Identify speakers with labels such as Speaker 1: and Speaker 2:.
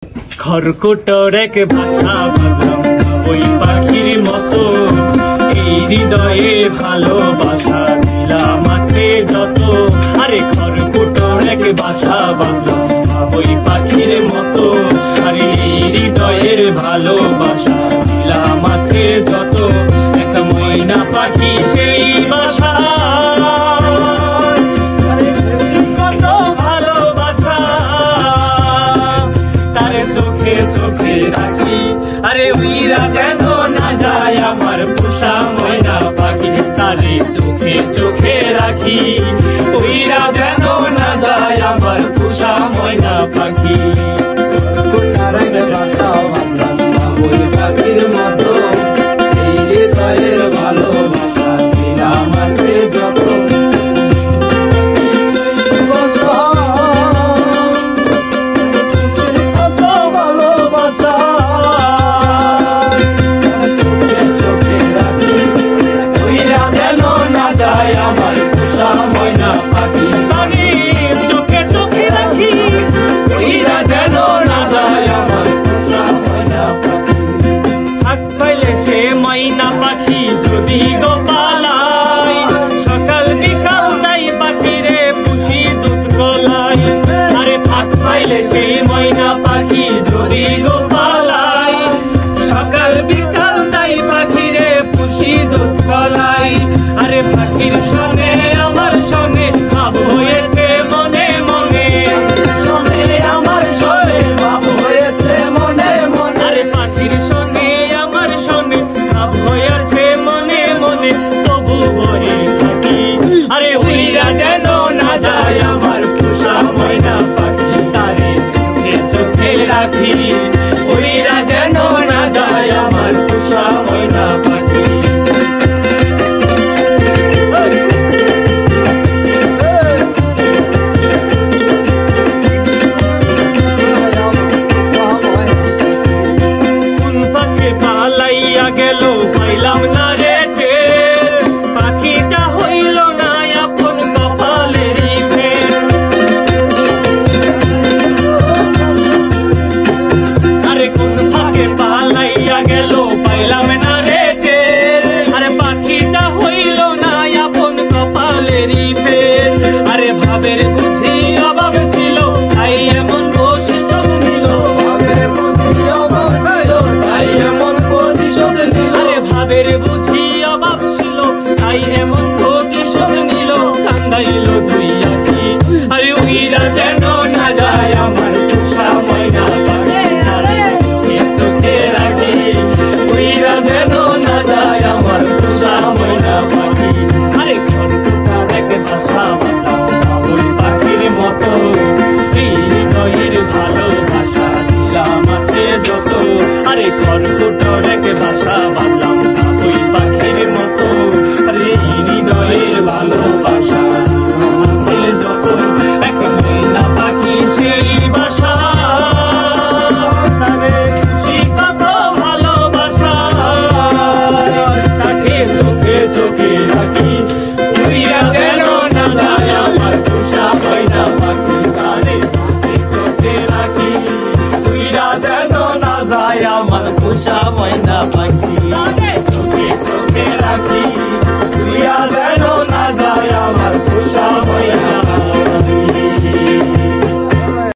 Speaker 1: খড়কুটোর এক ভাষা ভাবলাম ওই পাখির মতো, এই হৃদয়ে ভালোবাসা দিলাম আছে যত। আরে খড়কুটোর এক ভাষা ভাবলাম ওই পাখির মতো, আরে এই হৃদয়ের ভালোবাসা দিলাম আছে যত। এক ময়না পাখি সেই বাসা, চোখে চোখে রাখি। আরে উইরা যেন না যায় আমার পোষা ময়না পাখি, তারে চোখে চোখে রাখি। উইরা যেন না যায় আমার পোষা ময়না পাখি। পাখির মতো এই হৃদয়ের ভালোবাসা দিলাম আছে যত। ময়না পাখি যদি গোপালাই, সকাল বিকাল তাই পাখিরে পুষি দুধ কলাই। আরে ফাঁক পাইলে সেই ময়না পাখি যদি গোপালাই, সকাল বিকাল তাই পাখিরে পুষি দুধ কলাই। আরে পাখির সঙ্গে আমার সঙ্গে ভাব হয়েছে মনে মনে, সঙ্গে আমার সঙ্গে ভাব হয়েছে মনে মনে। আরে পাখির সঙ্গে আমার সঙ্গে ভাব হয়েছে মনে মনে, তবু বলে থাকি। আরে উইরা যেন না যায় আমার পোষা ময়না পাখি, তারে চোখে চোখে রাখি। উইরা যেন না যায় আমার পোষা ময়না পাখি। কোন পাখি পালাইয়া গেল পাইলাম না রে টের, পাখিটা হইল না আপন কপালেরই ফের। আরে কোন পাখি পালাইয়া গেল পাইলাম না রে টের, আরে পাখিটা হইল না আপন কপালেরই ফের। আরে ভাবের বুদ্ধি অভাব ছিল তাই এমন প্রতিশোধ নিল, ভাবের বুদ্ধি অভাব ছিল তাই এমন প্রতিশোধ নিল। আরে ভাবের বুদ্ধি অভাব ছিল তাই এমন প্রতিশোধ নিল, কান্দাইল দুই আখি। আরে উইরা যেন না যায় আমার পোষা ময়না পাখি, তারে চোখে চোখে রাখি। উইরা যেন না যায় আমার পোষা ময়না পাখি। আরে খড়কুটার এক ভাষা ভাবলাম ওই পাখির মতো, এই হৃদয়ের ভালোবাসা দিলাম আছে যত। আরে খড়কুটার এক ভাষা ভাবলাম ওই পাখির মতো, আরে এই হৃদয়ের ভালোবাসা দিলাম আছে যত। এক ময়না পাখি সেই বাসা, তারে খুশি কত ভালোবাসা, তাকে চোখে চোখে রাখি। উইরা যেন না যায় আমার পোষা ময়না পাখি, তারে চোখে চোখে রাখি। উইরা যেন না যায় আমার পোষা ময়না পাখি।